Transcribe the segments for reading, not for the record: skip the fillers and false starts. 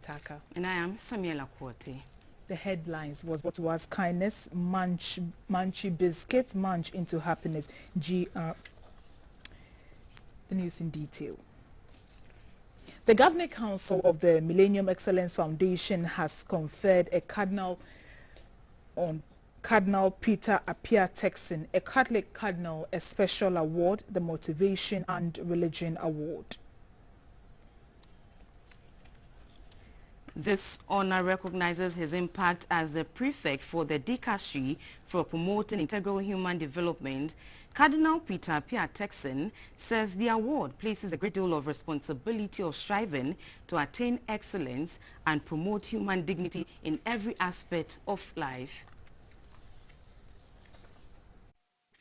Taka. And I am Samuela Kwote. The headlines was kindness, Munchy biscuits, munch into happiness. The news in detail. The Governing Council of the Millennium Excellence Foundation has conferred a cardinal on Cardinal Peter Appiah Texan, a Catholic cardinal, a special award, the Motivation and Religion Award. This honor recognizes his impact as the prefect for the dicastery for promoting integral human development. Cardinal Peter Appiah Texan says the award places a great deal of responsibility of striving to attain excellence and promote human dignity in every aspect of life.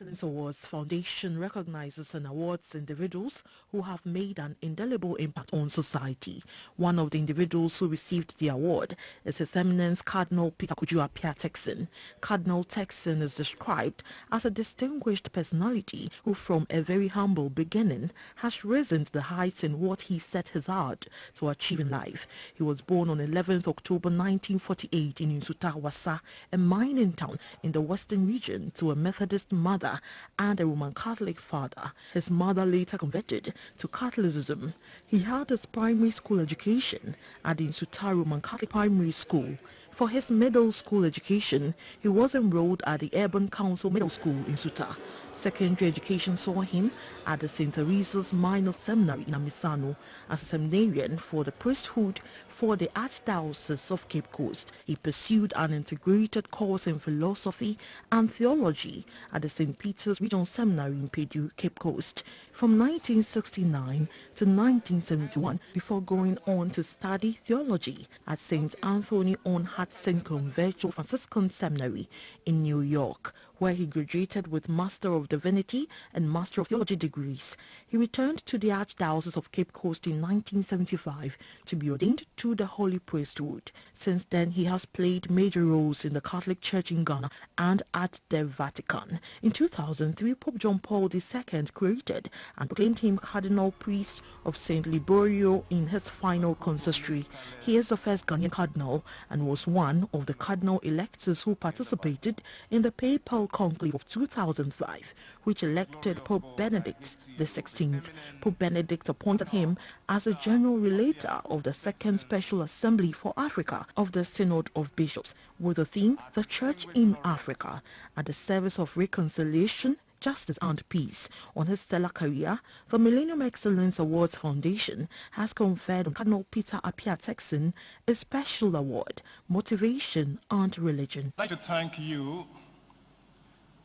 Excellence Awards Foundation recognizes and awards individuals who have made an indelible impact on society. One of the individuals who received the award is His Eminence Cardinal Peter Appiah Texan. Cardinal Texan is described as a distinguished personality who from a very humble beginning has risen to the heights in what he set his heart to achieve in life. He was born on 11th October 1948 in Nsuta, Wasa, a mining town in the western region, to a Methodist mother and a Roman Catholic father. His mother later converted to Catholicism. He had his primary school education at the Nsuta Roman Catholic Primary School. For his middle school education, he was enrolled at the Urban Council Middle School in Nsuta. Secondary education saw him at the St. Teresa's Minor Seminary in Amisano as a seminarian for the priesthood for the Archdiocese of Cape Coast. He pursued an integrated course in philosophy and theology at the St. Peter's Regional Seminary in Pedu, Cape Coast, from 1969 to 1971 before going on to study theology at St. Anthony on Hudson Conventual Franciscan Seminary in New York, where he graduated with Master of Divinity and Master of Theology degrees. He returned to the Archdiocese of Cape Coast in 1975 to be ordained to the Holy Priesthood. Since then, he has played major roles in the Catholic Church in Ghana and at the Vatican. In 2003, Pope John Paul II created and proclaimed him Cardinal Priest of St. Liborio in his final consistory. He is the first Ghanaian cardinal and was one of the cardinal electors who participated in the papal conclave of 2005, which elected Pope Benedict XVI. Pope Benedict appointed him as a general relator of the Second Special Assembly for Africa of the Synod of Bishops, with the theme The Church in Africa, at the service of reconciliation, justice and peace. On his stellar career, the Millennium Excellence Awards Foundation has conferred on Cardinal Peter Appiah Texan a special award, Motivation and Religion. I'd like to thank you,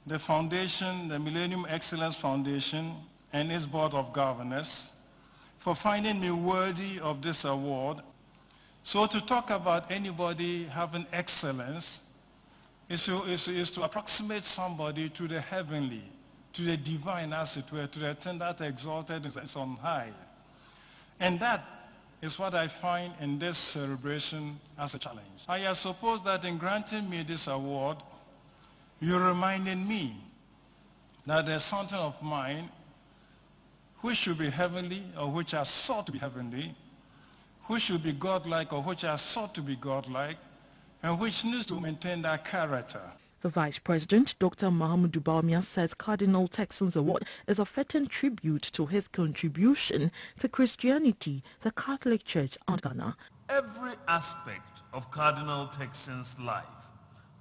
the foundation, the Millennium Excellence Foundation, and its Board of Governors, for finding me worthy of this award. So to talk about anybody having excellence is to approximate somebody to the heavenly, to the divine, as it were, to the thing that exalted is on high. And that is what I find in this celebration as a challenge. I suppose that in granting me this award, you're reminding me that there's something of mine which should be heavenly or which are sought to be heavenly, which should be godlike or which are sought to be godlike, and which needs to maintain that character. The Vice President, Dr. Mahamudu Bawumia, says Cardinal Texan's award is a fitting tribute to his contribution to Christianity, the Catholic Church, and Ghana. Every aspect of Cardinal Texan's life,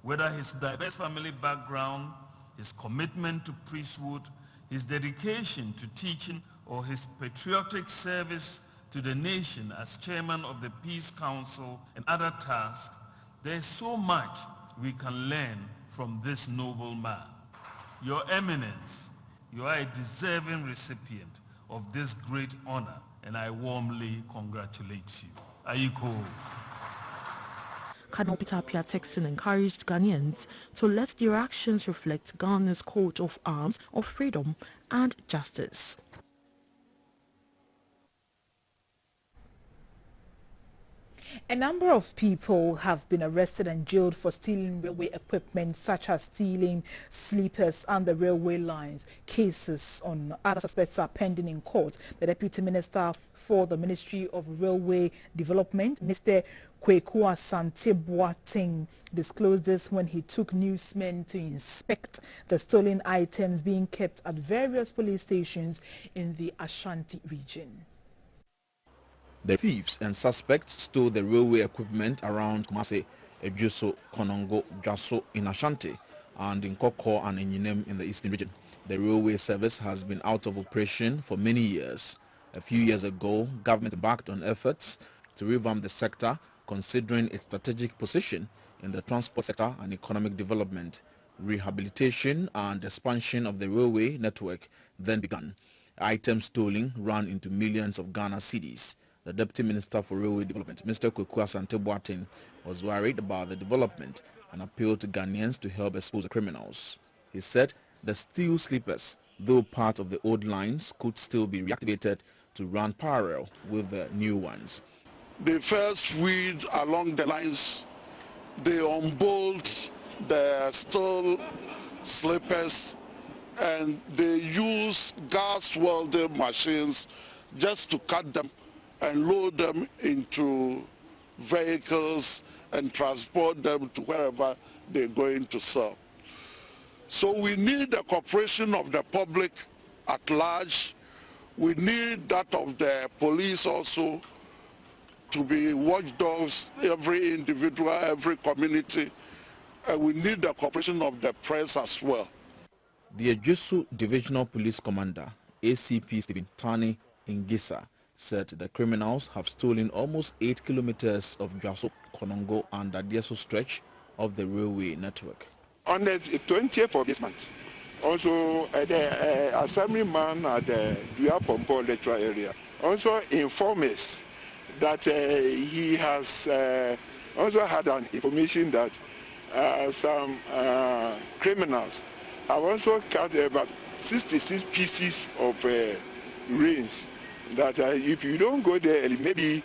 whether his diverse family background, his commitment to priesthood, his dedication to teaching, or his patriotic service to the nation as chairman of the Peace Council and other tasks, there's so much we can learn from this noble man. Your Eminence, you are a deserving recipient of this great honor, and I warmly congratulate you. Ayiko. Cardinal Peter Appiah Texan encouraged Ghanaians to let their actions reflect Ghana's coat of arms of freedom and justice. A number of people have been arrested and jailed for stealing railway equipment, such as stealing sleepers on the railway lines. Cases on other suspects are pending in court. The Deputy Minister for the Ministry of Railway Development, Mr. Kweku Asante Boateng, disclosed this when he took newsmen to inspect the stolen items being kept at various police stations in the Ashanti region. The thieves and suspects stole the railway equipment around Kumase, Ejuso, Konongo, Jaso in Ashanti and in Koko and Enyinem in the eastern region. The railway service has been out of operation for many years. A few years ago, government embarked on efforts to revamp the sector, considering its strategic position in the transport sector and economic development. Rehabilitation and expansion of the railway network then began. Items stolen ran into millions of Ghana cedis. The Deputy Minister for Railway Development, Mr. Kweku Asante Boateng, was worried about the development and appealed to Ghanaians to help expose the criminals. He said the steel sleepers, though part of the old lines, could still be reactivated to run parallel with the new ones. They first read along the lines, they unbolt the steel sleepers, and they use gas welding machines just to cut them and load them into vehicles and transport them to wherever they're going to sell. So we need the cooperation of the public at large. We need that of the police also to be watchdogs, every individual, every community. And we need the cooperation of the press as well. The Ejusu Divisional Police Commander, ACP Stephen Tani Ingisa, said the criminals have stolen almost 8 kilometers of Jaso, Konongo and Adieso stretch of the railway network. On the 20th of this month, also the assemblyman at the Duapompo electoral area also informed us that he has also had an information that some criminals have also cut about 66 pieces of rings. That if you don't go there, maybe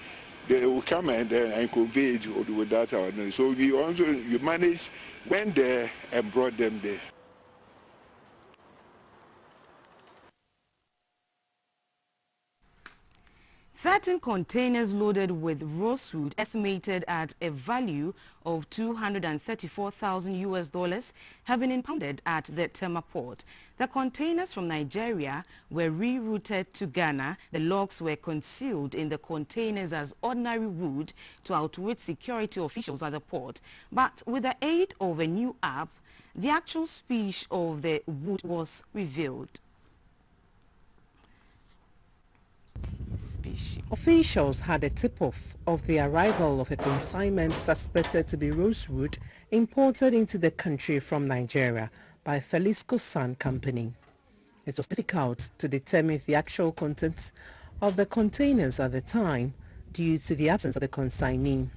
they will come and convey it with that. So you manage when there and brought them there. Certain containers loaded with rosewood estimated at a value of $234,000 have been impounded at the Tema port. The containers from Nigeria were rerouted to Ghana. The logs were concealed in the containers as ordinary wood to outwit security officials at the port. But with the aid of a new app, the actual species of the wood was revealed. Officials had a tip-off of the arrival of a consignment suspected to be rosewood imported into the country from Nigeria by Felisco Sand Company. It was difficult to determine the actual contents of the containers at the time due to the absence of the consignee.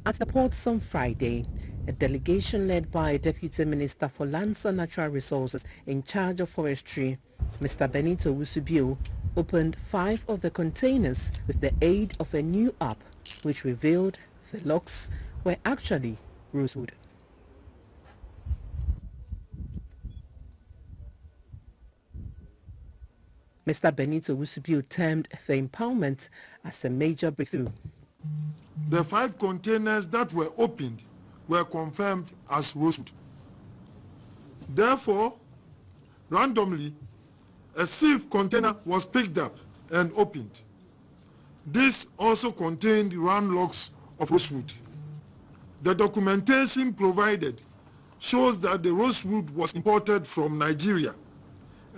At the ports on Friday, a delegation led by Deputy Minister for Lands and Natural Resources in charge of forestry, Mr. Benito Usubio, opened 5 of the containers with the aid of a new app which revealed the logs were actually rosewood. Mr. Benito Usubio termed the impoundment as a major breakthrough. The 5 containers that were opened were confirmed as rosewood. Therefore, randomly, a sieve container was picked up and opened. This also contained round logs of rosewood. The documentation provided shows that the rosewood was imported from Nigeria,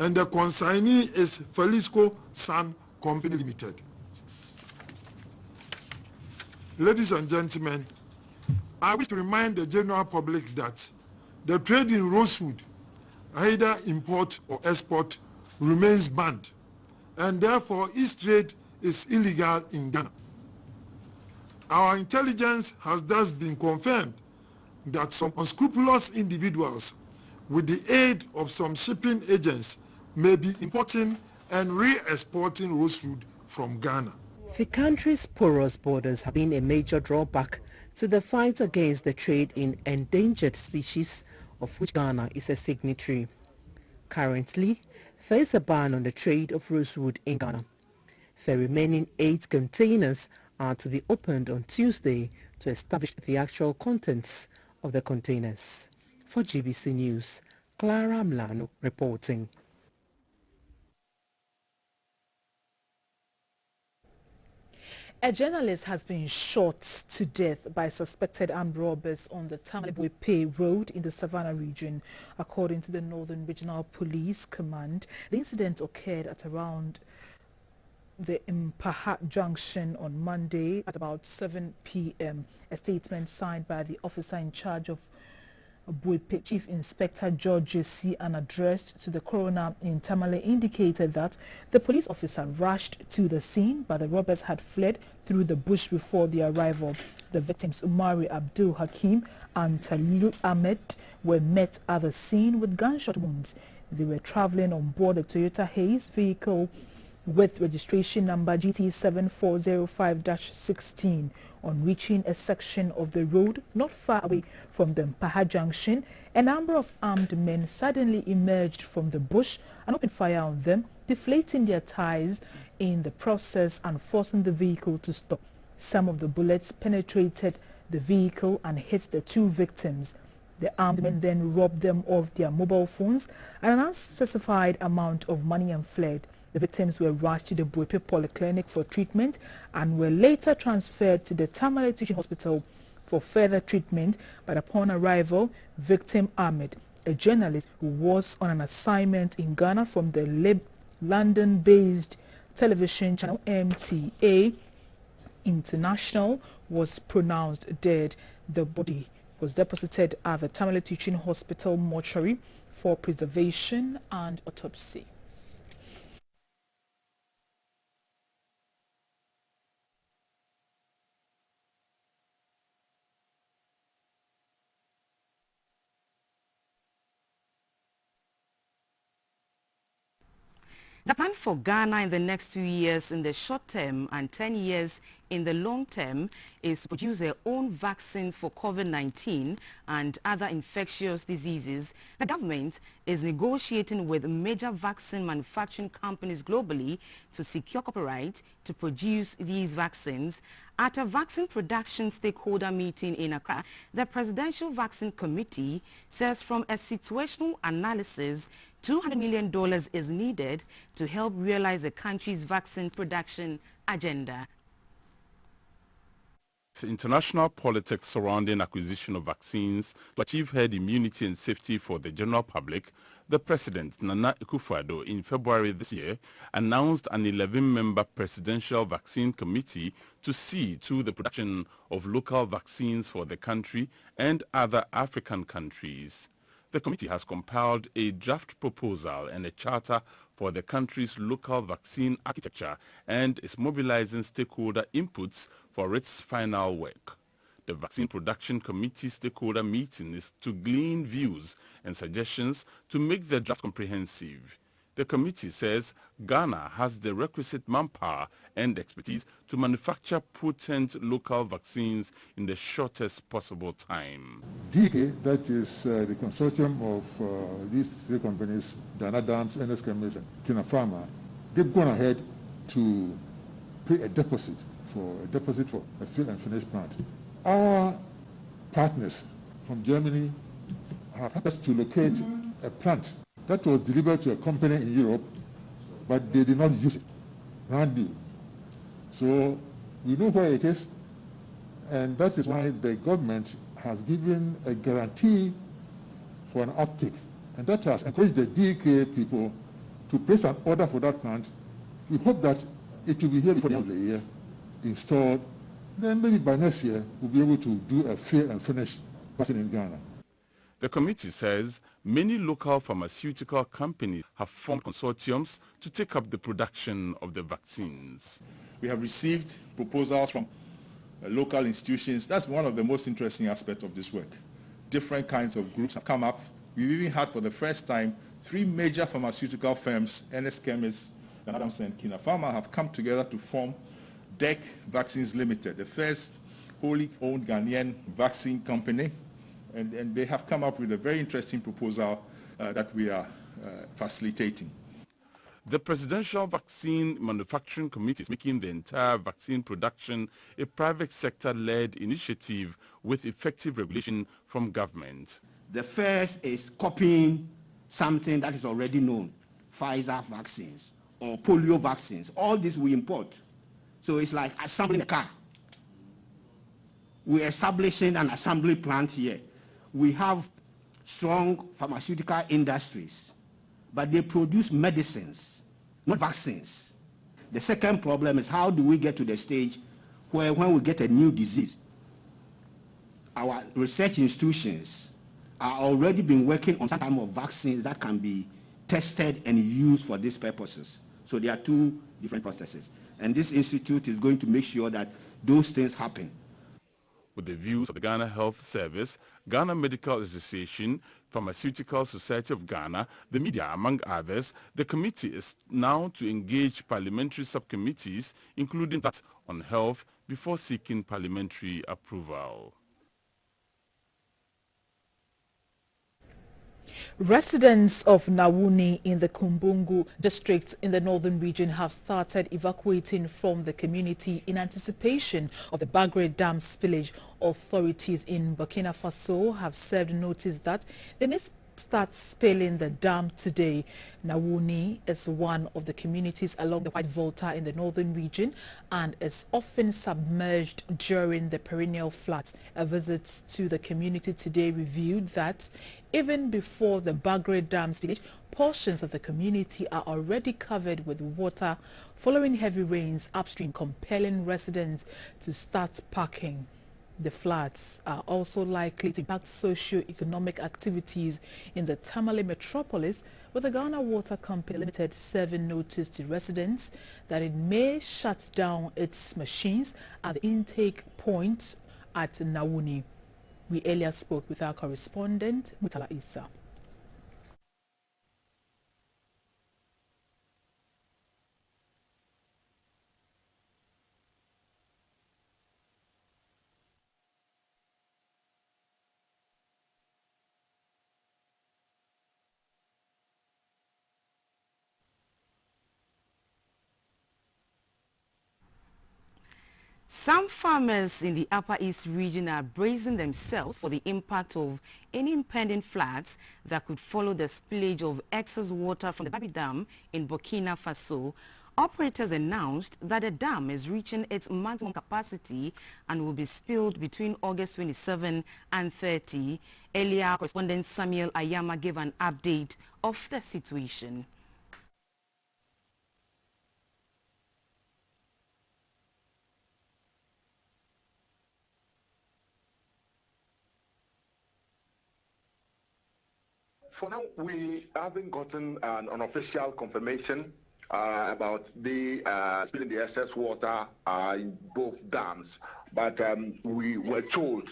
and the consignee is Felisco Sand Company Limited. Ladies and gentlemen, I wish to remind the general public that the trade in rosewood, either import or export, remains banned, and therefore its trade is illegal in Ghana. Our intelligence has thus been confirmed that some unscrupulous individuals, with the aid of some shipping agents, may be importing and re-exporting rosewood from Ghana. The country's porous borders have been a major drawback to the fight against the trade in endangered species, of which Ghana is a signatory. Currently, there is a ban on the trade of rosewood in Ghana. The remaining 8 containers are to be opened on Tuesday to establish the actual contents of the containers. For GBC News, Clara Mlano reporting. A journalist has been shot to death by suspected armed robbers on the Tamale Road in the Savannah region. According to the Northern Regional Police Command, the incident occurred at around the Mpaha Junction on Monday at about 7 p.m. A statement signed by the officer in charge of Buipe, Chief Inspector George J.C. and addressed to the coroner in Tamale indicated that the police officer rushed to the scene, but the robbers had fled through the bush before their arrival. The victims, Umari Abdul Hakim and Talu Ahmed, were met at the scene with gunshot wounds. They were traveling on board a Toyota Haze vehicle with registration number GT7405-16. On reaching a section of the road not far away from the Mpaha Junction, a number of armed men suddenly emerged from the bush and opened fire on them, deflating their tires in the process and forcing the vehicle to stop. Some of the bullets penetrated the vehicle and hit the 2 victims. The armed men then robbed them of their mobile phones and an unspecified amount of money and fled. The victims were rushed to the Buipe Polyclinic for treatment and were later transferred to the Tamale Teaching Hospital for further treatment, but upon arrival, victim Ahmed, a journalist who was on an assignment in Ghana from the London-based television channel MTA International, was pronounced dead. The body was deposited at the Tamale Teaching Hospital mortuary for preservation and autopsy. The plan for Ghana in the next 2 years in the short term and 10 years in the long term is to produce their own vaccines for COVID-19 and other infectious diseases. The government is negotiating with major vaccine manufacturing companies globally to secure copyright to produce these vaccines. At a vaccine production stakeholder meeting in Accra, the Presidential Vaccine Committee says from a situational analysis, $200 million is needed to help realize the country's vaccine production agenda. The international politics surrounding acquisition of vaccines to achieve herd immunity and safety for the general public, the President, Nana Akufo-Addo, in February this year, announced an 11-member Presidential Vaccine Committee to see to the production of local vaccines for the country and other African countries. The committee has compiled a draft proposal and a charter for the country's local vaccine architecture and is mobilizing stakeholder inputs for its final work. The Vaccine Production Committee stakeholder meeting is to glean views and suggestions to make the draft comprehensive. The committee says Ghana has the requisite manpower and expertise to manufacture potent local vaccines in the shortest possible time. DK, that is the consortium of these 3 companies, Dana Dams, NS Chemist, and Kina Pharma, they've gone ahead to pay a deposit for a fill and finish plant. Our partners from Germany have helped us to locate a plant that was delivered to a company in Europe, but they did not use it, brand new. So we know where it is, and that is why the government has given a guarantee for an uptake. And that has encouraged the DK people to place an order for that plant. We hope that it will be here before the end of the year, installed. Then maybe by next year, we'll be able to do a fill and finish vaccine in Ghana. The committee says many local pharmaceutical companies have formed consortiums to take up the production of the vaccines. We have received proposals from local institutions. That's one of the most interesting aspects of this work. Different kinds of groups have come up. We've even had for the first time 3 major pharmaceutical firms, NS Chemist, Ghana Adams and Kina Pharma have come together to form DEC Vaccines Limited, the first wholly owned Ghanaian vaccine company. And they have come up with a very interesting proposal that we are facilitating. The Presidential Vaccine Manufacturing Committee is making the entire vaccine production a private sector-led initiative with effective regulation from government. The first is copying something that is already known, Pfizer vaccines or polio vaccines. All this we import. So it's like assembling a car. We're establishing an assembly plant here. We have strong pharmaceutical industries, but they produce medicines, not vaccines. The second problem is how do we get to the stage where when we get a new disease, our research institutions are already been working on some type of vaccines that can be tested and used for these purposes. So there are two different processes. And this institute is going to make sure that those things happen. With the views of the Ghana Health Service, Ghana Medical Association, Pharmaceutical Society of Ghana, the media, among others, the committee is now to engage parliamentary subcommittees, including that on health, before seeking parliamentary approval. Residents of Nawuni in the Kumbungu district in the northern region have started evacuating from the community in anticipation of the Bagre Dam spillage. Authorities in Burkina Faso have served notice that they may start spilling the dam today. Nawuni is one of the communities along the White Volta in the northern region and is often submerged during the perennial floods. A visit to the community today revealed that even before the Bagre Dam spillage, portions of the community are already covered with water following heavy rains upstream, compelling residents to start packing. The floods are also likely to impact socio-economic activities in the Tamale metropolis, with the Ghana Water Company Limited serving notice to residents that it may shut down its machines at the intake point at Nawuni. We earlier spoke with our correspondent, Mutala Issa. Some farmers in the Upper East region are bracing themselves for the impact of any impending floods that could follow the spillage of excess water from the Babi Dam in Burkina Faso. Operators announced that the dam is reaching its maximum capacity and will be spilled between August 27 and 30. Earlier, correspondent Samuel Ayama gave an update of the situation. For now, we haven't gotten an unofficial confirmation about the spilling the excess water in both dams. But we were told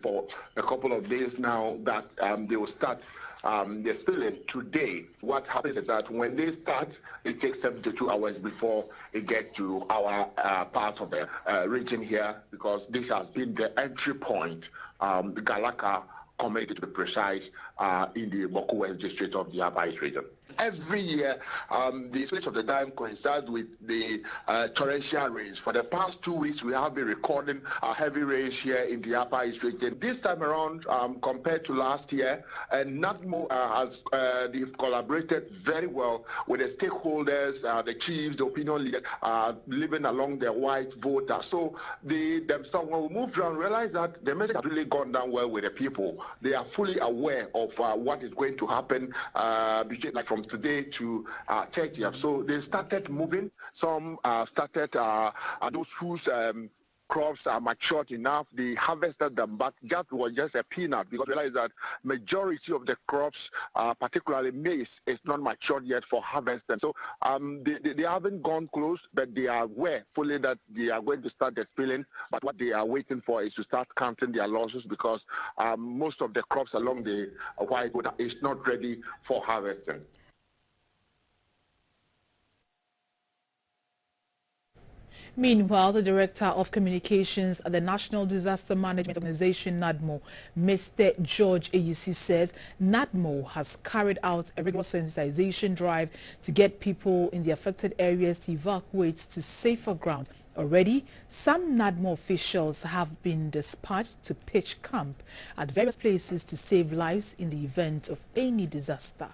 for a couple of days now that they will start the spilling today. What happens is that when they start, it takes 72 hours before it gets to our part of the region here, because this has been the entry point, the Galaka community to be precise, in the Boko West district of the Upper East region. Every year, the spillage of the dam coincides with the torrential rains. For the past 2 weeks, we have been recording heavy rains here in the Upper East region. This time around, compared to last year, and NADMO has they've collaborated very well with the stakeholders, the chiefs, the opinion leaders living along the White Volta. So they themselves, when we moved around, realized that the message has really gone down well with the people. They are fully aware of what is going to happen between, like, from today to 30th. So they started moving. Some started, those whose crops are matured enough, they harvested them, but that was just a peanut, because we realized that majority of the crops, particularly maize, is not matured yet for harvesting. So they haven't gone close, but they are aware fully that they are going to start the spilling. But what they are waiting for is to start counting their losses, because most of the crops along the White Water is not ready for harvesting. Meanwhile, the Director of Communications at the National Disaster Management Organization, NADMO, Mr. George Eyisi, says NADMO has carried out a rigorous sensitization drive to get people in the affected areas to evacuate to safer grounds. Already, some NADMO officials have been dispatched to pitch camp at various places to save lives in the event of any disaster.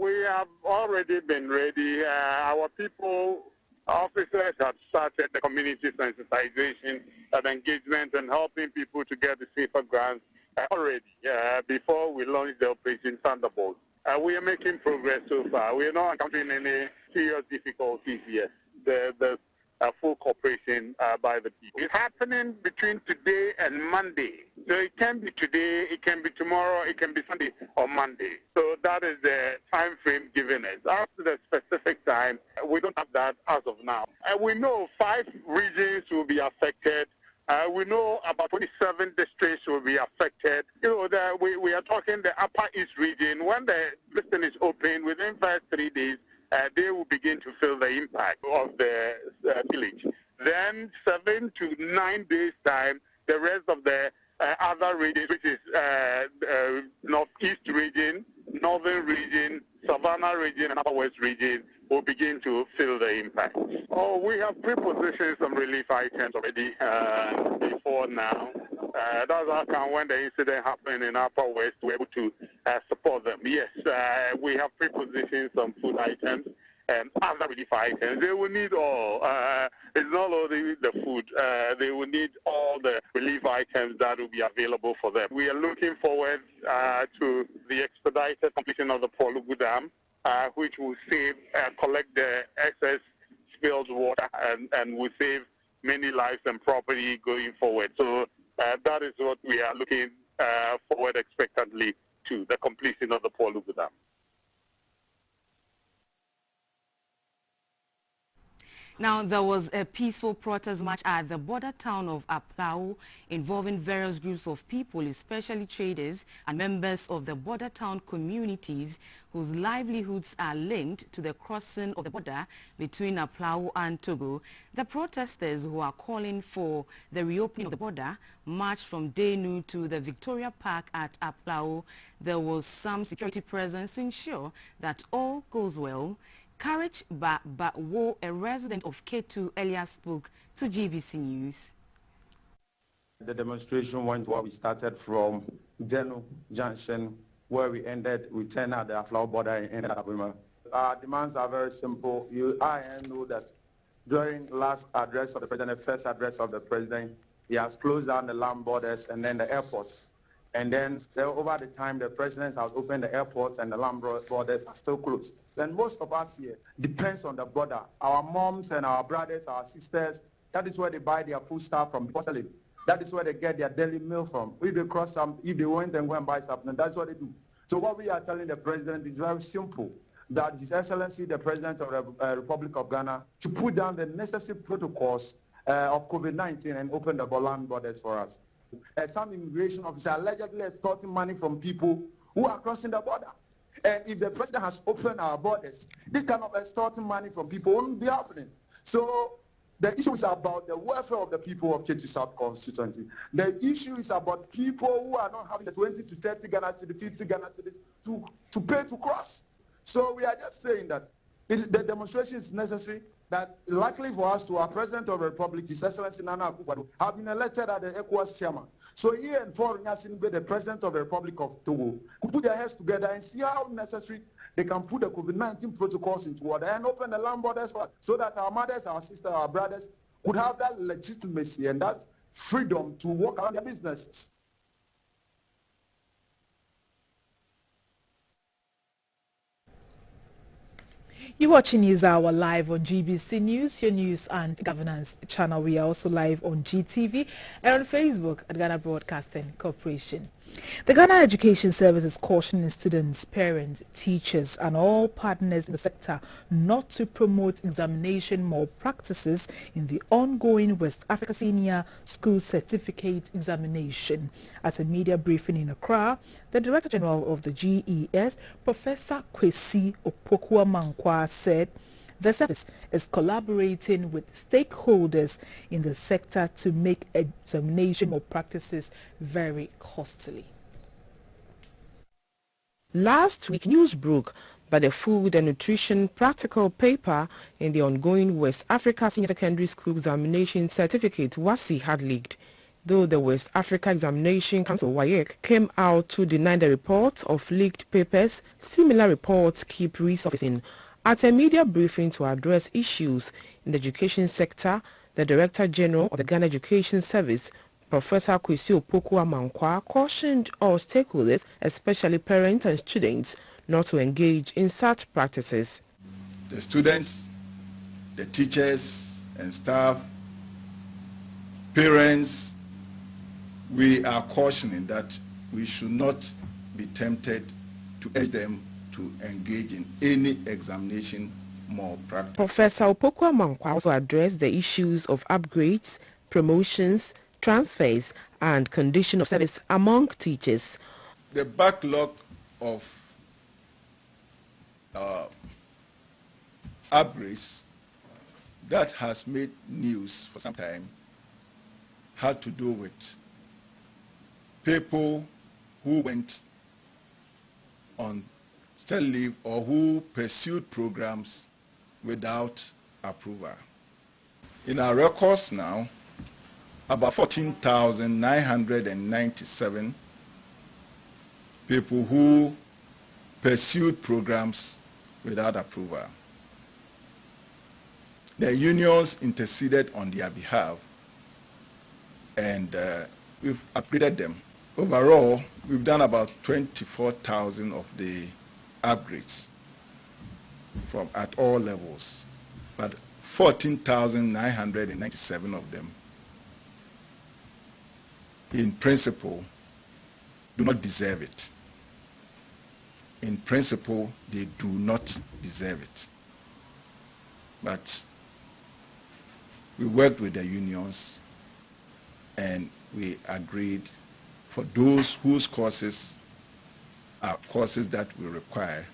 We have already been ready. Our people, officers have started the community sensitization and engagement and helping people to get to safer grounds already before we launch the Operation Thunderbolt. We are making progress so far. We are not encountering any serious difficulties yet. There's full cooperation by the people. It's happening between today and Monday. So it can be today, it can be tomorrow, it can be Sunday or Monday. So that is the time frame given us. After the specific time, we don't have that as of now. We know 5 regions will be affected. We know about 27 districts will be affected. You know, we are talking the Upper East region. When the listing is open, within first 3 days, they will begin to feel the impact of the village. Then 7 to 9 days time, the rest of the other regions, which is Northeast region, Northern region, Savannah region, and Upper West region, will begin to feel the impact. Oh, we have pre-positioned some relief items already before now. That's how come when the incident happened in Upper West, we're able to support them. Yes, we have pre-positioned some food items and other relief items. They will need all. It's not only the food. They will need all the relief items that will be available for them. We are looking forward to the expedited completion of the Polugu Dam, which will save, collect the excess spilled water and will save many lives and property going forward. So that is what we are looking forward expectantly to, the completion of the Polugu Dam. Now, there was a peaceful protest march at the border town of Aplau involving various groups of people, especially traders and members of the border town communities whose livelihoods are linked to the crossing of the border between Aplau and Togo. The protesters, who are calling for the reopening of the border, marched from Denu to the Victoria Park at Aplau. There was some security presence to ensure that all goes well. Courage Wo, a resident of K2, earlier spoke to GBC News. The demonstration went where we started from Denu Junction, where we ended, we turned at the Aflau border and ended at Abima. Our demands are very simple. I know that during last address of the president, the first address of the president, he has closed down the land borders and then the airports. And then over the time, the president has opened the airports and the land borders are still closed. Then most of us here depends on the border. Our moms and our brothers, our sisters, that is where they buy their food stuff from before selling. That is where they get their daily meal from. If they cross some, if they went and go and buy something, that's what they do. So what we are telling the president is very simple, that His Excellency, the President of the Republic of Ghana, to put down the necessary protocols of COVID-19 and open the land borders for us. Some immigration officers allegedly extorting money from people who are crossing the border. And if the president has opened our borders, this kind of extorting money from people won't be happening. So the issue is about the welfare of the people of Ketu South constituency. The issue is about people who are not having the 20 to 30 Ghana cedis, 50 Ghana cedis to pay to cross. So we are just saying that the demonstration is necessary, that luckily for us, to our President of the Republic, His Excellency Nana Akufo-Addo, have been elected as the ECOWAS chairman. So he and foreign Yasinbe, the President of the Republic of Togo, could put their heads together and see how necessary they can put the COVID-19 protocols into order and open the land borders for us, so that our mothers, our sisters, our brothers could have that legitimacy and that freedom to work around their businesses. You're watching News Hour live on GBC News, your news and governance channel. We are also live on GTV and on Facebook at Ghana Broadcasting Corporation. The Ghana Education Service is cautioning students, parents, teachers and all partners in the sector not to promote examination malpractices in the ongoing West Africa Senior School Certificate Examination. At a media briefing in Accra, the Director General of the GES, Professor Kwesi Opoku-Mankwa, said The service is collaborating with stakeholders in the sector to make examination of practices very costly. Last week, news broke that the Food and Nutrition Practical Paper in the ongoing West Africa Senior Secondary School Examination Certificate WASI had leaked, though the West Africa Examination Council WAEC came out to deny the report of leaked papers. Similar reports keep resurfacing. At a media briefing to address issues in the education sector, the Director General of the Ghana Education Service, Professor Kwesi Opoku-Amankwa, cautioned all stakeholders, especially parents and students, not to engage in such practices. The students, the teachers and staff, parents, we are cautioning that we should not be tempted to urge them to engage in any examination malpractice. Professor Opoku-Amankwa also addressed the issues of upgrades, promotions, transfers and condition of service among teachers. The backlog of upgrades that has made news for some time had to do with people who went on study leave or who pursued programs without approval. In our records now, about 14,997 people who pursued programs without approval. The unions interceded on their behalf, and we've upgraded them. Overall, we've done about 24,000 of the upgrades from at all levels, but 14,997 of them, in principle, do not deserve it. In principle, they do not deserve it. But we worked with the unions and we agreed for those whose courses are courses that we require,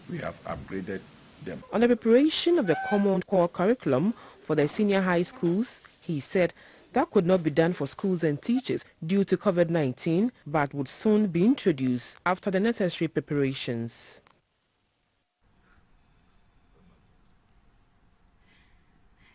we have upgraded them. On the preparation of the Common Core Curriculum for the senior high schools, he said that could not be done for schools and teachers due to COVID-19, but would soon be introduced after the necessary preparations.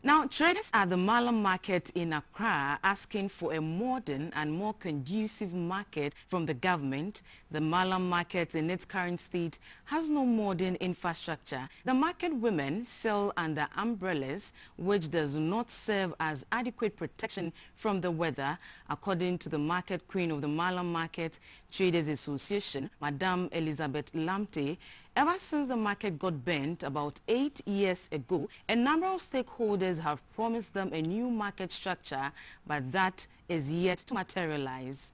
Now, traders at the Malam market in Accra are asking for a modern and more conducive market from the government. The Malam market in its current state has no modern infrastructure. The market women sell under umbrellas, which does not serve as adequate protection from the weather. According to the market queen of the Malam Market Traders Association, Madame Elizabeth Lamte, ever since the market got burnt about 8 years ago, a number of stakeholders have promised them a new market structure, but that is yet to materialize.